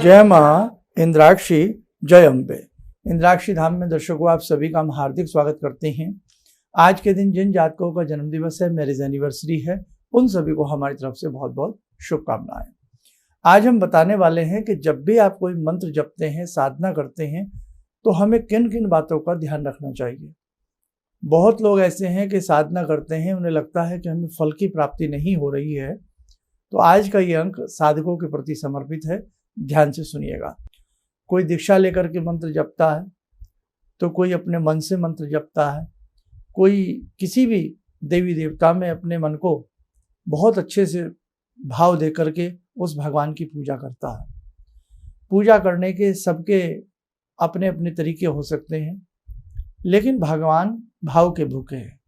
जय माँ इंद्राक्षी, जय अम्बे। इंद्राक्षी धाम में दर्शकों आप सभी का हम हार्दिक स्वागत करते हैं। आज के दिन जिन जातकों का जन्मदिवस है, मैरिज एनिवर्सरी है, उन सभी को हमारी तरफ से बहुत बहुत शुभकामनाएं। आज हम बताने वाले हैं कि जब भी आप कोई मंत्र जपते हैं, साधना करते हैं, तो हमें किन किन बातों का ध्यान रखना चाहिए। बहुत लोग ऐसे हैं कि साधना करते हैं, उन्हें लगता है कि हमें फल की प्राप्ति नहीं हो रही है। तो आज का ये अंक साधकों के प्रति समर्पित है, ध्यान से सुनिएगा। कोई दीक्षा लेकर के मंत्र जपता है, तो कोई अपने मन से मंत्र जपता है, कोई किसी भी देवी देवता में अपने मन को बहुत अच्छे से भाव दे करके उस भगवान की पूजा करता है। पूजा करने के सबके अपने अपने तरीके हो सकते हैं, लेकिन भगवान भाव के भूखे हैं।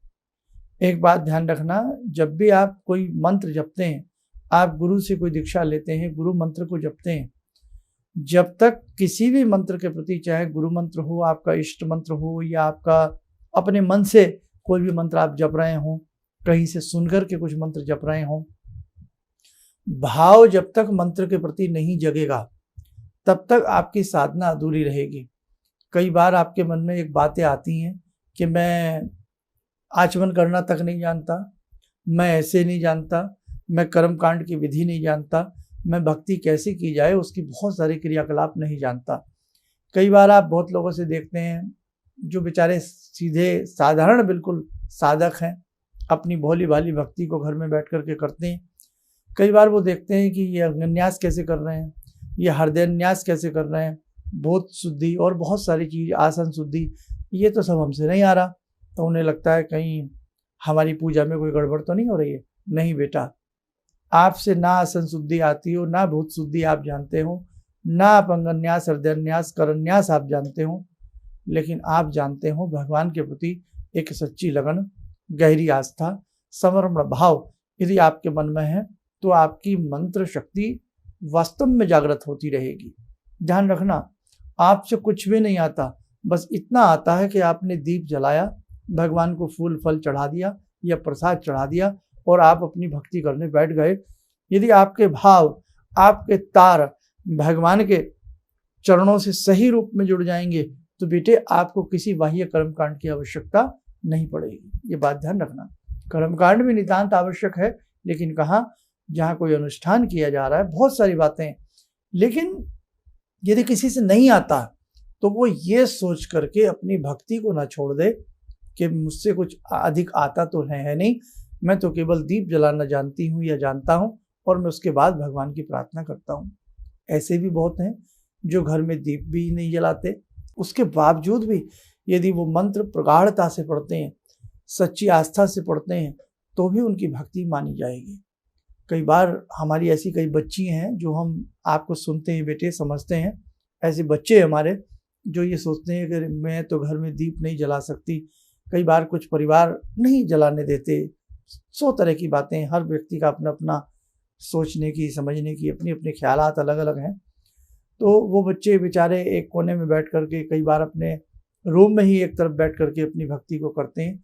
एक बात ध्यान रखना, जब भी आप कोई मंत्र जपते हैं, आप गुरु से कोई दीक्षा लेते हैं, गुरु मंत्र को जपते हैं, जब तक किसी भी मंत्र के प्रति, चाहे गुरु मंत्र हो, आपका इष्ट मंत्र हो, या आपका अपने मन से कोई भी मंत्र आप जप रहे हो, कहीं से सुनकर के कुछ मंत्र जप रहे हो, भाव जब तक मंत्र के प्रति नहीं जगेगा तब तक आपकी साधना अधूरी रहेगी। कई बार आपके मन में एक बातें आती हैं कि मैं आचमन करना तक नहीं जानता, मैं ऐसे नहीं जानता, मैं कर्मकांड की विधि नहीं जानता, मैं भक्ति कैसे की जाए उसकी बहुत सारे क्रियाकलाप नहीं जानता। कई बार आप बहुत लोगों से देखते हैं जो बेचारे सीधे साधारण बिल्कुल साधक हैं, अपनी भोली भाली भक्ति को घर में बैठ करके करते हैं। कई बार वो देखते हैं कि ये अंगन्यास कैसे कर रहे हैं, ये हृदयन्यास कैसे कर रहे हैं, भूत शुद्धि और बहुत सारी चीज़, आसन शुद्धि, ये तो सब हमसे नहीं आ रहा। तो उन्हें लगता है कहीं हमारी पूजा में कोई गड़बड़ तो नहीं हो रही है। नहीं बेटा, आपसे ना आसन शुद्धि आती हो, ना भूत शुद्धि आप जानते हो, ना आप अंगन्यास, हृदयन्यास, करन्यास आप जानते हो, लेकिन आप जानते हो भगवान के प्रति एक सच्ची लगन, गहरी आस्था, समर्पण भाव यदि आपके मन में है तो आपकी मंत्र शक्ति वास्तव में जागृत होती रहेगी। ध्यान रखना, आपसे कुछ भी नहीं आता, बस इतना आता है कि आपने दीप जलाया, भगवान को फूल फल चढ़ा दिया या प्रसाद चढ़ा दिया और आप अपनी भक्ति करने बैठ गए। यदि आपके भाव, आपके तार भगवान के चरणों से सही रूप में जुड़ जाएंगे तो बेटे आपको किसी बाह्य कर्मकांड की आवश्यकता नहीं पड़ेगी। ये बात ध्यान रखना। कर्मकांड भी नितांत आवश्यक है, लेकिन कहाँ, जहाँ कोई अनुष्ठान किया जा रहा है, बहुत सारी बातें हैं, लेकिन यदि किसी से नहीं आता तो वो ये सोच करके अपनी भक्ति को ना छोड़ दे कि मुझसे कुछ अधिक आता तो है नहीं, मैं तो केवल दीप जलाना जानती हूँ या जानता हूँ और मैं उसके बाद भगवान की प्रार्थना करता हूँ। ऐसे भी बहुत हैं जो घर में दीप भी नहीं जलाते, उसके बावजूद भी यदि वो मंत्र प्रगाढ़ता से पढ़ते हैं, सच्ची आस्था से पढ़ते हैं, तो भी उनकी भक्ति मानी जाएगी। कई बार हमारी ऐसी कई बच्ची हैं जो हम आपको सुनते हैं बेटे, समझते हैं, ऐसे बच्चे हमारे जो ये सोचते हैं कि मैं तो घर में दीप नहीं जला सकती। कई बार कुछ परिवार नहीं जलाने देते, 100 तरह की बातें, हर व्यक्ति का अपना अपना सोचने की, समझने की अपनी अपने ख्यालात अलग अलग हैं। तो वो बच्चे बेचारे एक कोने में बैठ करके, कई बार अपने रूम में ही एक तरफ बैठ करके अपनी भक्ति को करते हैं।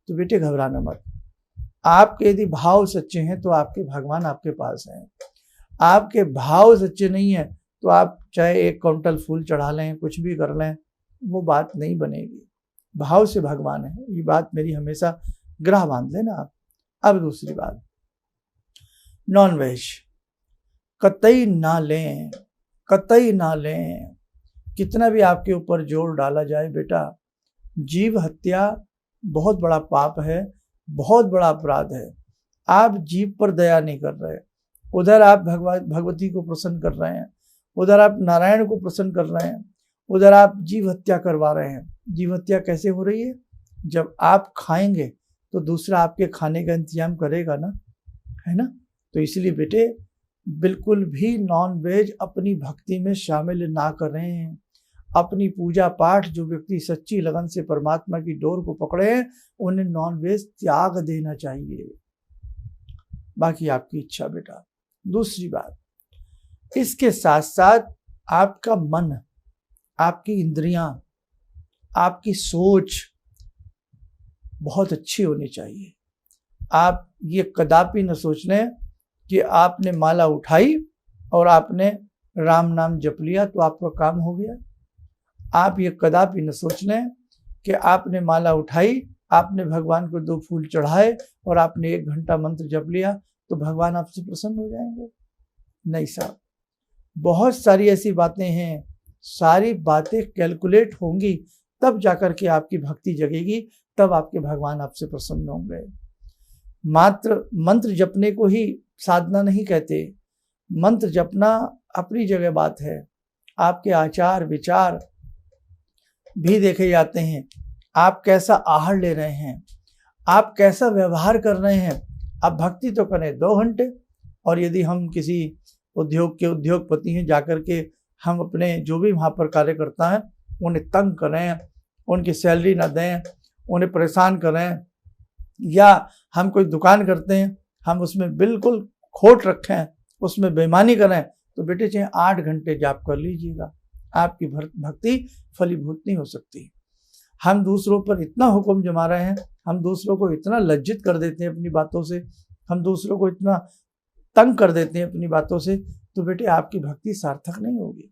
तो बेटे घबराना मत, आपके यदि भाव सच्चे हैं तो आपके भगवान आपके पास हैं। आपके भाव सच्चे नहीं है तो आप चाहे 1 क्विंटल फूल चढ़ा लें, कुछ भी कर लें, वो बात नहीं बनेगी। भाव से भगवान है, ये बात मेरी हमेशा ग्रह बांध लेना आप। अब दूसरी बात, नॉनवेज कतई ना लें, कतई ना लें। कितना भी आपके ऊपर जोर डाला जाए बेटा, जीव हत्या बहुत बड़ा पाप है, बहुत बड़ा अपराध है। आप जीव पर दया नहीं कर रहे, उधर आप भगवती को प्रसन्न कर रहे हैं, उधर आप नारायण को प्रसन्न कर रहे हैं, उधर आप जीव हत्या करवा रहे हैं। जीव हत्या कैसे हो रही है? जब आप खाएंगे तो दूसरा आपके खाने का इंतजाम करेगा ना, है ना। तो इसलिए बेटे बिल्कुल भी नॉन वेज अपनी भक्ति में शामिल ना करें। अपनी पूजा पाठ, जो व्यक्ति सच्ची लगन से परमात्मा की डोर को पकड़े हैं, उन्हें नॉन वेज त्याग देना चाहिए। बाकी आपकी इच्छा बेटा। दूसरी बात, इसके साथ साथ आपका मन, आपकी इंद्रियां, आपकी सोच बहुत अच्छी होनी चाहिए। आप ये कदापि न सोच लें कि आपने माला उठाई और आपने राम नाम जप लिया तो आपका काम हो गया। आप ये कदापि न सोच लें कि आपने माला उठाई, आपने भगवान को 2 फूल चढ़ाए और आपने 1 घंटा मंत्र जप लिया तो भगवान आपसे प्रसन्न हो जाएंगे। नहीं साहब, बहुत सारी ऐसी बातें हैं, सारी बातें कैलकुलेट होंगी तब जाकर के आपकी भक्ति जगेगी, तब आपके भगवान आपसे प्रसन्न होंगे। मात्र मंत्र जपने को ही साधना नहीं कहते। मंत्र जपना अपनी जगह बात है, आपके आचार विचार भी देखे जाते हैं। आप कैसा आहार ले रहे हैं, आप कैसा व्यवहार कर रहे हैं। आप भक्ति तो करें 2 घंटे, और यदि हम किसी उद्योग के उद्योगपति हैं, जाकर के हम अपने जो भी वहाँ पर कार्यकर्ता हैं उन्हें तंग करें, उनकी सैलरी ना दें, उन्हें परेशान करें, या हम कोई दुकान करते हैं हम उसमें बिल्कुल खोट रखें, उसमें बेईमानी करें, तो बेटे चाहे 8 घंटे जाप कर लीजिएगा, आपकी भक्ति फलीभूत नहीं हो सकती। हम दूसरों पर इतना हुक्म जमा रहे हैं, हम दूसरों को इतना लज्जित कर देते हैं अपनी बातों से, हम दूसरों को इतना तंग कर देते हैं अपनी बातों से, तो बेटे आपकी भक्ति सार्थक नहीं होगी।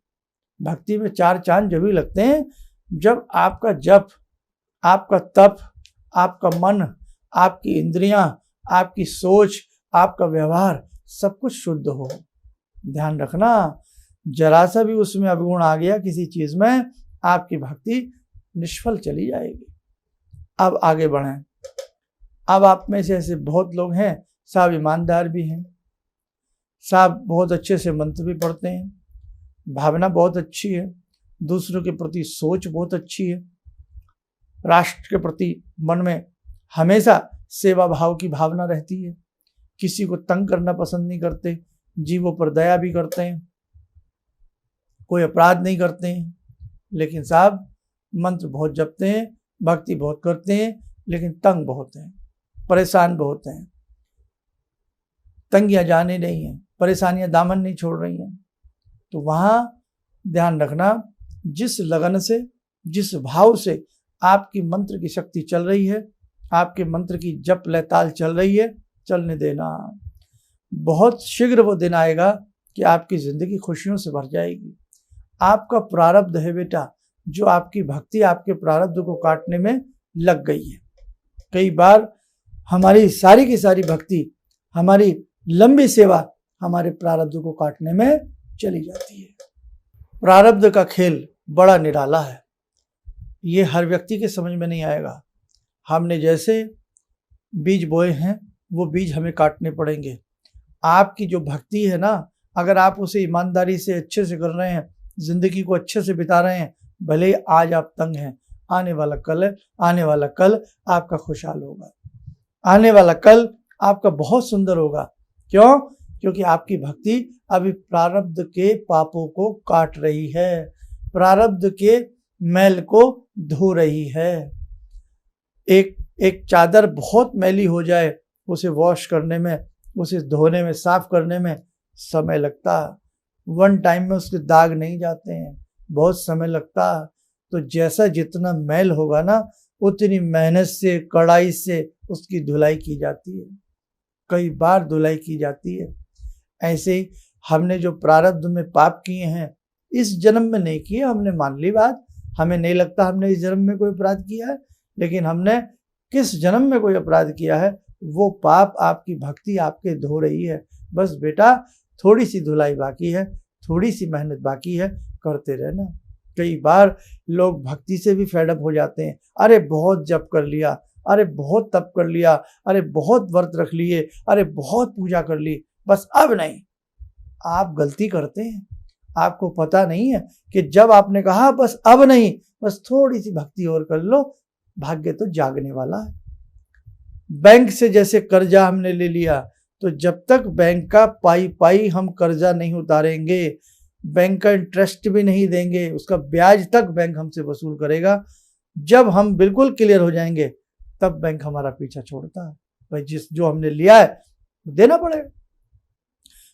भक्ति में 4 चांद जब भी लगते हैं जब आपका जप, आपका तप, आपका मन, आपकी इंद्रियां, आपकी सोच, आपका व्यवहार सब कुछ शुद्ध हो। ध्यान रखना, जरा सा भी उसमें अवगुण आ गया किसी चीज में, आपकी भक्ति निष्फल चली जाएगी। अब आगे बढ़ें। अब आप में से ऐसे बहुत लोग हैं, साहब ईमानदार भी हैं, साहब बहुत अच्छे से मंत्र भी पढ़ते हैं, भावना बहुत अच्छी है, दूसरों के प्रति सोच बहुत अच्छी है, राष्ट्र के प्रति मन में हमेशा सेवा भाव की भावना रहती है, किसी को तंग करना पसंद नहीं करते, जीवों पर दया भी करते हैं, कोई अपराध नहीं करते हैं। लेकिन साहब मंत्र बहुत जपते हैं, भक्ति बहुत करते हैं, लेकिन तंग बहुत हैं, परेशान बहुत हैं। तंगियां जाने नहीं हैं, परेशानियां दामन नहीं छोड़ रही हैं। तो वहां ध्यान रखना, जिस लगन से, जिस भाव से आपकी मंत्र की शक्ति चल रही है, आपके मंत्र की जप लयताल चल रही है, चलने देना। बहुत शीघ्र वो दिन आएगा कि आपकी जिंदगी खुशियों से भर जाएगी। आपका प्रारब्ध है बेटा, जो आपकी भक्ति आपके प्रारब्ध को काटने में लग गई है। कई बार हमारी सारी की सारी भक्ति, हमारी लंबी सेवा हमारे प्रारब्ध को काटने में चली जाती है। प्रारब्ध का खेल बड़ा निराला है, ये हर व्यक्ति के समझ में नहीं आएगा। हमने जैसे बीज बोए हैं वो बीज हमें काटने पड़ेंगे। आपकी जो भक्ति है ना, अगर आप उसे ईमानदारी से अच्छे से कर रहे हैं, जिंदगी को अच्छे से बिता रहे हैं, भले ही आज आप तंग हैं, आने वाला कल आपका खुशहाल होगा, आने वाला कल आपका बहुत सुंदर होगा। क्यों? क्योंकि आपकी भक्ति अभी प्रारब्ध के पापों को काट रही है, प्रारब्ध के मैल को धो रही है। एक चादर बहुत मैली हो जाए, उसे वॉश करने में, उसे धोने में, साफ करने में समय लगता, 1 टाइम में उसके दाग नहीं जाते हैं, बहुत समय लगता। तो जैसा जितना मैल होगा ना, उतनी मेहनत से, कड़ाई से उसकी धुलाई की जाती है, कई बार धुलाई की जाती है। ऐसे ही हमने जो प्रारब्ध में पाप किए हैं, इस जन्म में नहीं किए, हमने मान ली बात, हमें नहीं लगता हमने इस जन्म में कोई अपराध किया है, लेकिन हमने किस जन्म में कोई अपराध किया है, वो पाप आपकी भक्ति आपके धो रही है। बस बेटा थोड़ी सी धुलाई बाकी है, थोड़ी सी मेहनत बाकी है, करते रहना। कई बार लोग भक्ति से भी फेडअप हो जाते हैं, अरे बहुत जप कर लिया, अरे बहुत तप कर लिया, अरे बहुत व्रत रख लिए, अरे बहुत पूजा कर ली, बस अब नहीं। आप गलती करते हैं, आपको पता नहीं है कि जब आपने कहा बस अब नहीं, बस थोड़ी सी भक्ति और कर लो, भाग्य तो जागने वाला है। बैंक से जैसे कर्जा हमने ले लिया, तो जब तक बैंक का पाई हम कर्जा नहीं उतारेंगे, बैंक का इंटरेस्ट भी नहीं देंगे, उसका ब्याज तक बैंक हमसे वसूल करेगा। जब हम बिल्कुल क्लियर हो जाएंगे, तब बैंक हमारा पीछा छोड़ता है। भाई जो हमने लिया है देना पड़ेगा।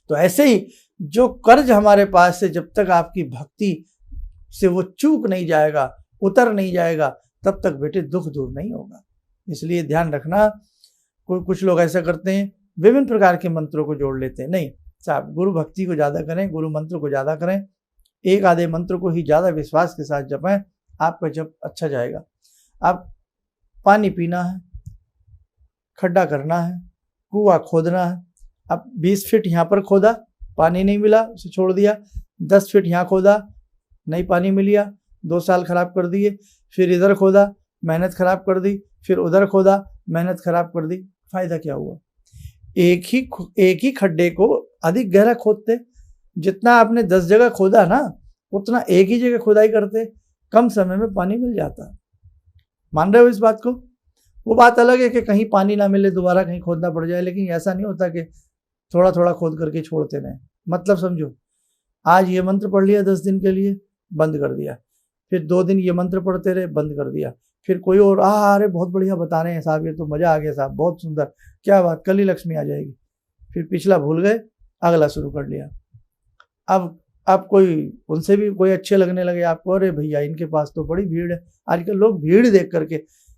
तो ऐसे ही जो कर्ज हमारे पास से जब तक आपकी भक्ति से वो चूक नहीं जाएगा, उतर नहीं जाएगा, तब तक बेटे दुख दूर नहीं होगा। इसलिए ध्यान रखना, कुछ लोग ऐसा करते हैं, विभिन्न प्रकार के मंत्रों को जोड़ लेते हैं। नहीं, साहब गुरु भक्ति को ज़्यादा करें, गुरु मंत्र को ज़्यादा करें, एक आधे मंत्र को ही ज़्यादा विश्वास के साथ जपें, आपका जप अच्छा जाएगा। आप पानी पीना है, खड्डा करना है, कुआं खोदना है। अब 20 फीट यहाँ पर खोदा, पानी नहीं मिला, उसे छोड़ दिया। 10 फीट यहाँ खोदा, नहीं पानी मिल गया, 2 साल खराब कर दिए। फिर इधर खोदा, मेहनत खराब कर दी। फिर उधर खोदा, मेहनत खराब कर दी। फायदा क्या हुआ? एक ही खड्डे को अधिक गहरा खोदते, जितना आपने 10 जगह खोदा ना, उतना एक ही जगह खुदाई करते, कम समय में पानी मिल जाता। मान रहे हो इस बात को? वो बात अलग है कि कहीं पानी ना मिले, दोबारा कहीं खोदना पड़ जाए, लेकिन ऐसा नहीं होता कि थोड़ा थोड़ा खोद करके छोड़ते रहें। मतलब समझो, आज ये मंत्र पढ़ लिया 10 दिन के लिए, बंद कर दिया। फिर 2 दिन ये मंत्र पढ़ते रहे, बंद कर दिया। फिर कोई और अरे बहुत बढ़िया बता रहे हैं साहब, ये तो मजा आ गया साहब, बहुत सुंदर, क्या बात, कल ही लक्ष्मी आ जाएगी। फिर पिछला भूल गए, अगला शुरू कर लिया। अब कोई उनसे भी कोई अच्छे लगने लगे आपको, अरे भैया इनके पास तो बड़ी भीड़ है। आजकल लोग भीड़ देख करके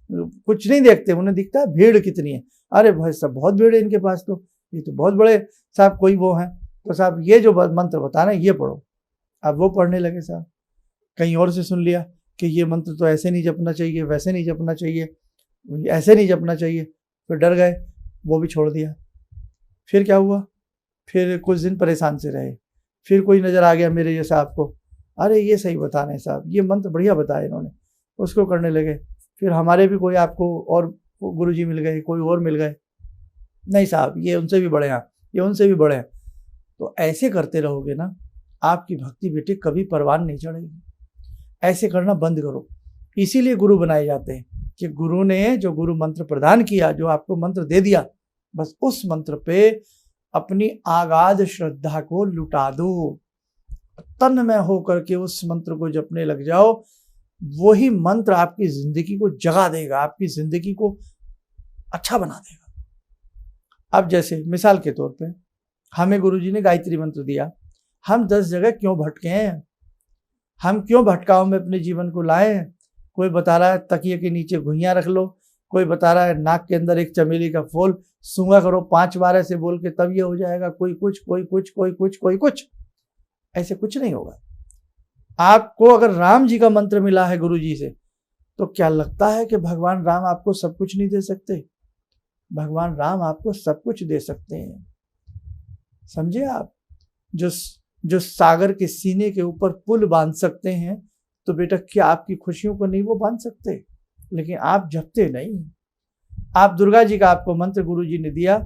कुछ नहीं देखते, उन्हें दिखता है भीड़ कितनी है। अरे भाई साहब बहुत भीड़ है इनके पास, तो ये तो बहुत बड़े साहब कोई वो हैं, तो साहब ये जो मंत्र बता रहे हैं ये पढ़ो। अब वो पढ़ने लगे साहब, कहीं और से सुन लिया कि ये मंत्र तो ऐसे नहीं जपना चाहिए, वैसे नहीं जपना चाहिए, ऐसे नहीं जपना चाहिए। फिर डर गए, वो भी छोड़ दिया। फिर क्या हुआ? फिर कुछ दिन परेशान से रहे। फिर कोई नज़र आ गया मेरे जैसा आपको, अरे ये सही बता रहे हैं साहब, ये मंत्र बढ़िया बताया इन्होंने, उसको करने लगे। फिर हमारे भी कोई आपको और गुरुजी मिल गए, कोई और मिल गए, नहीं साहब ये उनसे भी बड़े हैं, ये उनसे भी बड़े हैं। तो ऐसे करते रहोगे ना, आपकी भक्ति बेटे कभी परवान नहीं चढ़ेगी। ऐसे करना बंद करो। इसीलिए गुरु बनाए जाते हैं कि गुरु ने जो गुरु मंत्र प्रदान किया, जो आपको मंत्र दे दिया, बस उस मंत्र पे अपनी आगाध श्रद्धा को लुटा दो, तन में होकर के उस मंत्र को जपने लग जाओ। वही मंत्र आपकी जिंदगी को जगा देगा, आपकी जिंदगी को अच्छा बना देगा। अब जैसे मिसाल के तौर पे हमें गुरुजी ने गायत्री मंत्र दिया, हम 10 जगह क्यों भटके हैं, हम क्यों भटकाव में अपने जीवन को लाए हैं? कोई बता रहा है तकिए के नीचे घुइयां रख लो, कोई बता रहा है नाक के अंदर एक चमेली का फूल सूंघा करो 5 बार ऐसे बोल के, तब ये हो जाएगा। कोई कुछ, कोई कुछ, कोई कुछ, कोई कुछ। ऐसे कुछ नहीं होगा। आपको अगर राम जी का मंत्र मिला है गुरु जी से, तो क्या लगता है कि भगवान राम आपको सब कुछ नहीं दे सकते? भगवान राम आपको सब कुछ दे सकते हैं। समझे आप? जो सागर के सीने के ऊपर पुल बांध सकते हैं, तो बेटा क्या आपकी खुशियों को नहीं वो बांध सकते? लेकिन आप जपते नहीं। आप दुर्गा जी का आपको मंत्र गुरु जी ने दिया,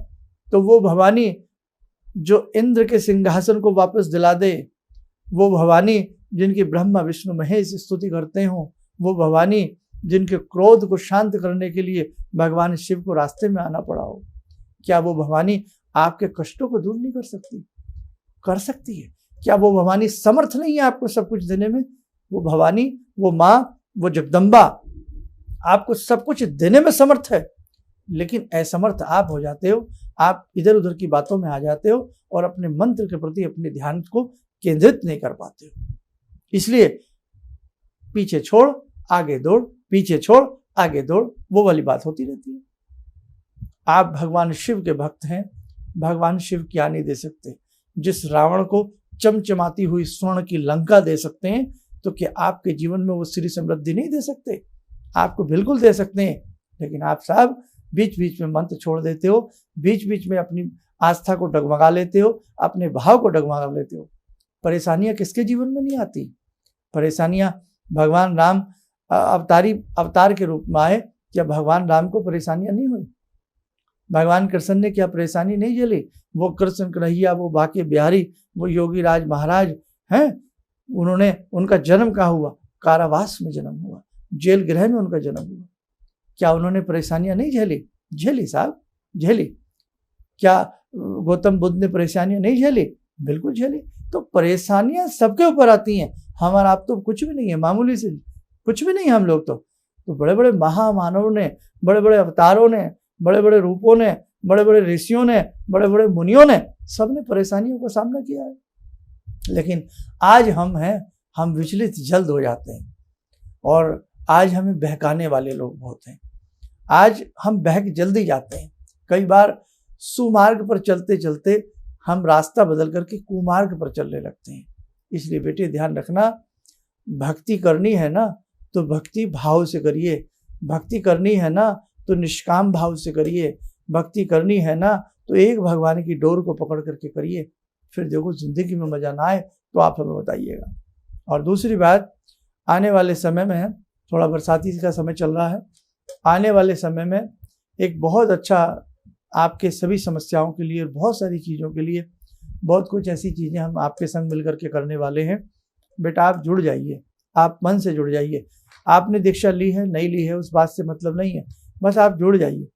तो वो भवानी जो इंद्र के सिंहासन को वापस दिला दे, वो भवानी जिनकी ब्रह्मा विष्णु महेश स्तुति करते हो, वो भवानी जिनके क्रोध को शांत करने के लिए भगवान शिव को रास्ते में आना पड़ा हो, क्या वो भवानी आपके कष्टों को दूर नहीं कर सकती? कर सकती है। क्या वो भवानी समर्थ नहीं है आपको सब कुछ देने में? वो भवानी, वो माँ, वो जगदम्बा आपको सब कुछ देने में समर्थ है, लेकिन असमर्थ आप हो जाते हो। आप इधर उधर की बातों में आ जाते हो और अपने मंत्र के प्रति अपने ध्यान को केंद्रित नहीं कर पाते हो। इसलिए पीछे छोड़ आगे दौड़, पीछे छोड़ आगे दौड़, वो वाली बात होती रहती है। आप भगवान शिव के भक्त हैं, भगवान शिव क्या नहीं दे सकते? जिस रावण को चमचमाती हुई स्वर्ण की लंका दे सकते हैं, तो क्या आपके जीवन में वो श्री समृद्धि नहीं दे सकते? आपको बिल्कुल दे सकते हैं। लेकिन आप साहब बीच बीच में मंत्र छोड़ देते हो, बीच बीच में अपनी आस्था को डगमगा लेते हो, अपने भाव को डगमगा लेते हो। परेशानियां किसके जीवन में नहीं आती? परेशानियां भगवान राम अवतार के रूप में आए, क्या भगवान राम को परेशानियां नहीं हुई? भगवान कृष्ण ने क्या परेशानी नहीं झेली? वो कृष्ण कन्हैया, वो बाके बिहारी, वो योगी राज महाराज हैं, उन्होंने, उनका जन्म कहाँ हुआ? कारावास में जन्म हुआ, जेल गृह में उनका जन्म हुआ। क्या उन्होंने परेशानियां नहीं झेली? झेली साहब, झेली। क्या गौतम बुद्ध ने परेशानियां नहीं झेली? बिल्कुल झेली। तो परेशानियां सबके ऊपर आती हैं। हमारा आप तो कुछ भी नहीं है, मामूली से कुछ भी नहीं है हम लोग तो बड़े बड़े महामानवों ने, बड़े बड़े अवतारों ने, बड़े बड़े रूपों ने, बड़े बड़े ऋषियों ने, बड़े बड़े मुनियों ने, सबने परेशानियों का सामना किया है। लेकिन आज हम हैं, हम विचलित जल्द हो जाते हैं, और आज हमें बहकाने वाले लोग बहुत हैं। आज हम बहक जल्दी जाते हैं। कई बार सुमार्ग पर चलते चलते हम रास्ता बदल करके कुमार्ग पर चलने लगते हैं। इसलिए बेटे ध्यान रखना, भक्ति करनी है ना तो भक्ति भाव से करिए, भक्ति करनी है ना तो निष्काम भाव से करिए, भक्ति करनी है ना तो एक भगवान की डोर को पकड़ करके करिए। फिर देखो जिंदगी में मजा ना आए तो आप हमें बताइएगा। और दूसरी बात, आने वाले समय में, थोड़ा बरसाती का समय चल रहा है, आने वाले समय में एक बहुत अच्छा आपके सभी समस्याओं के लिए और बहुत सारी चीज़ों के लिए बहुत कुछ ऐसी चीज़ें हम आपके संग मिल करके करने वाले हैं। बेटा आप जुड़ जाइए, आप मन से जुड़ जाइए। आपने दीक्षा ली है नहीं ली है उस बात से मतलब नहीं है, बस आप जुड़ जाइए।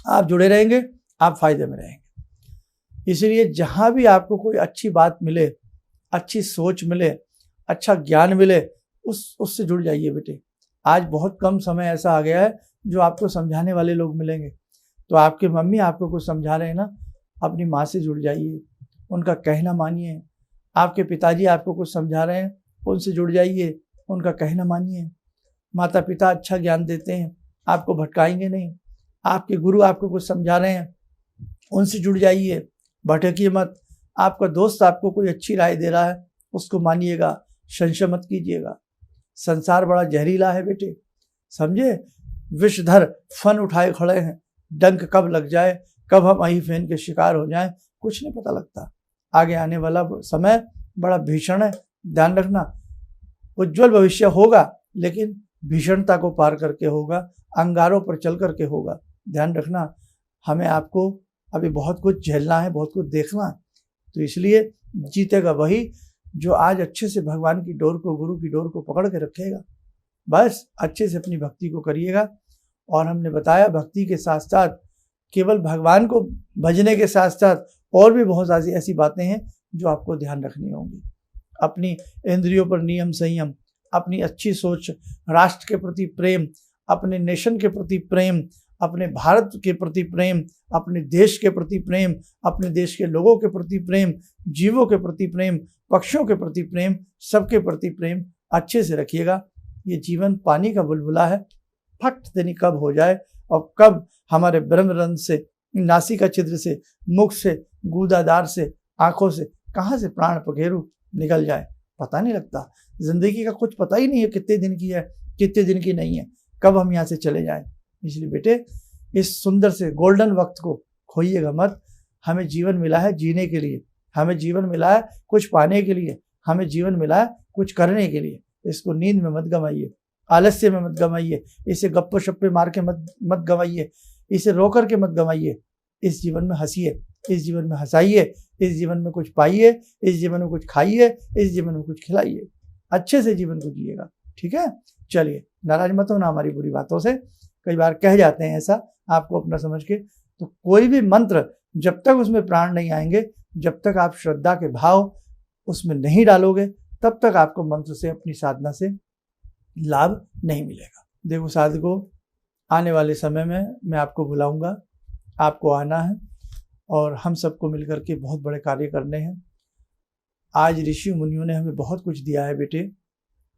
आप जुड़े रहेंगे, आप फायदे में रहेंगे। इसलिए जहाँ भी आपको कोई अच्छी बात मिले, अच्छी सोच मिले, अच्छा ज्ञान मिले, उससे जुड़ जाइए बेटे। आज बहुत कम समय ऐसा आ गया है जो आपको समझाने वाले लोग मिलेंगे। तो आपके मम्मी आपको कुछ समझा रहे हैं ना, अपनी माँ से जुड़ जाइए, उनका कहना मानिए। आपके पिताजी आपको कुछ समझा रहे हैं, उनसे जुड़ जाइए, उनका कहना मानिए। माता पिता अच्छा ज्ञान देते हैं, आपको भटकाएंगे नहीं। आपके गुरु आपको कुछ समझा रहे हैं, उनसे जुड़ जाइए, भटकिए मत। आपका दोस्त आपको कोई अच्छी राय दे रहा है, उसको मानिएगा, संशय मत कीजिएगा। संसार बड़ा जहरीला है बेटे, समझे। विषधर फन उठाए खड़े हैं, डंक कब लग जाए, कब हम अही फेन के शिकार हो जाएं, कुछ नहीं पता लगता। आगे आने वाला समय बड़ा भीषण है, ध्यान रखना। उज्जवल भविष्य होगा लेकिन भीषणता को पार करके होगा, अंगारों पर चल करके होगा। ध्यान रखना, हमें आपको अभी बहुत कुछ झेलना है, बहुत कुछ देखना है। तो इसलिए जीतेगा वही जो आज अच्छे से भगवान की डोर को, गुरु की डोर को पकड़ के रखेगा। बस अच्छे से अपनी भक्ति को करिएगा। और हमने बताया भक्ति के साथ साथ, केवल भगवान को भजने के साथ साथ और भी बहुत सारी ऐसी बातें हैं जो आपको ध्यान रखनी होंगी। अपनी इंद्रियों पर नियम संयम, अपनी अच्छी सोच, राष्ट्र के प्रति प्रेम, अपने नेशन के प्रति प्रेम, अपने भारत के प्रति प्रेम, अपने देश के प्रति प्रेम, अपने देश के लोगों के प्रति प्रेम, जीवों के प्रति प्रेम, पक्षियों के प्रति प्रेम, सबके प्रति प्रेम अच्छे से रखिएगा। ये जीवन पानी का बुलबुला है, फट देनी कब हो जाए और कब हमारे ब्रह्मरंध्र से, नासिका छिद्र से, मुख से, गूदादार से, आंखों से, कहाँ से प्राण पखेरु निकल जाए पता नहीं लगता। जिंदगी का कुछ पता ही नहीं है, कितने दिन की है, कितने दिन की नहीं है, कब हम यहाँ से चले जाएं। इसलिए बेटे इस सुंदर से गोल्डन वक्त को खोइएगा मत। हमें जीवन मिला है जीने के लिए, हमें जीवन मिला है कुछ पाने के लिए, हमें जीवन मिला है कुछ करने के लिए। इसको नींद में मत गंवाइए, आलस्य में मत गंवाइए, इसे गप्पे शप्पे मार के मत गंवाइए, इसे रो करके मत गंवाइए। इस जीवन में हंसिए, इस जीवन में हंसाइए, इस जीवन में कुछ पाइए, इस जीवन में कुछ खाइए, इस जीवन में कुछ खिलाइए। अच्छे से जीवन को जिएगा, ठीक है। चलिए, नाराज मत होना हमारी बुरी बातों से। कई बार कह जाते हैं ऐसा आपको अपना समझ के। तो कोई भी मंत्र जब तक उसमें प्राण नहीं आएंगे, जब तक आप श्रद्धा के भाव उसमें नहीं डालोगे, तब तक आपको मंत्र से, अपनी साधना से लाभ नहीं मिलेगा। देखो साधकों, आने वाले समय में मैं आपको बुलाऊंगा, आपको आना है और हम सबको मिलकर के बहुत बड़े कार्य करने हैं। आज ऋषि मुनियों ने हमें बहुत कुछ दिया है बेटे,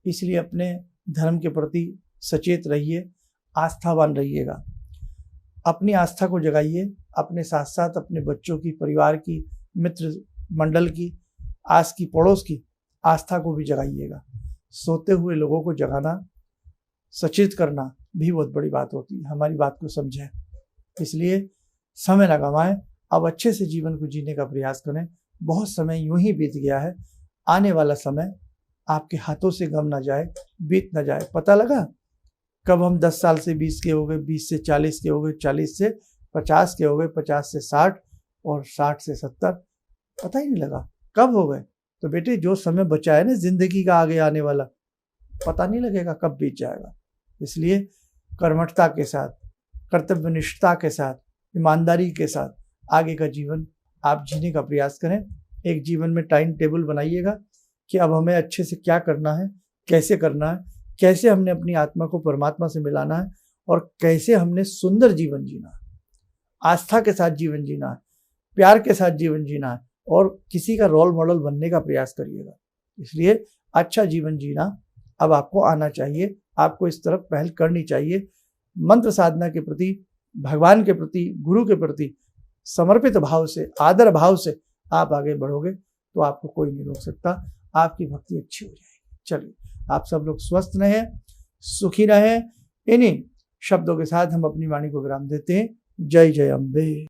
इसलिए अपने धर्म के प्रति सचेत रहिए, आस्थावान रहिएगा। अपनी आस्था को जगाइए, अपने साथ साथ अपने बच्चों की, परिवार की, मित्र मंडल की, आस की, पड़ोस की आस्था को भी जगाइएगा। सोते हुए लोगों को जगाना, सचेत करना भी बहुत बड़ी बात होती है। हमारी बात को समझें, इसलिए समय न गंवाएं, अब अच्छे से जीवन को जीने का प्रयास करें। बहुत समय यूं ही बीत गया है, आने वाला समय आपके हाथों से गम ना जाए, बीत ना जाए। पता लगा कब हम 10 साल से 20 के हो गए, 20 से 40 के हो गए, 40 से 50 के हो गए, 50 से 60 और 60 से 70, पता ही नहीं लगा कब हो गए। तो बेटे जो समय बचा है ना जिंदगी का, आगे आने वाला पता नहीं लगेगा कब बीत जाएगा। इसलिए कर्मठता के साथ, कर्तव्यनिष्ठता के साथ, ईमानदारी के साथ आगे का जीवन आप जीने का प्रयास करें। एक जीवन में टाइम टेबल बनाइएगा कि अब हमें अच्छे से क्या करना है, कैसे करना है, कैसे हमने अपनी आत्मा को परमात्मा से मिलाना है और कैसे हमने सुंदर जीवन जीना है, आस्था के साथ जीवन जीना है, प्यार के साथ जीवन जीना है और किसी का रोल मॉडल बनने का प्रयास करिएगा। इसलिए अच्छा जीवन जीना अब आपको आना चाहिए, आपको इस तरफ पहल करनी चाहिए। मंत्र साधना के प्रति, भगवान के प्रति, गुरु के प्रति समर्पित भाव से, आदर भाव से आप आगे बढ़ोगे तो आपको कोई नहीं रोक सकता, आपकी भक्ति अच्छी हो जाएगी। चलिए, आप सब लोग स्वस्थ रहें, सुखी रहें। इन्हीं शब्दों के साथ हम अपनी वाणी को विराम देते हैं। जय जय अम्बे।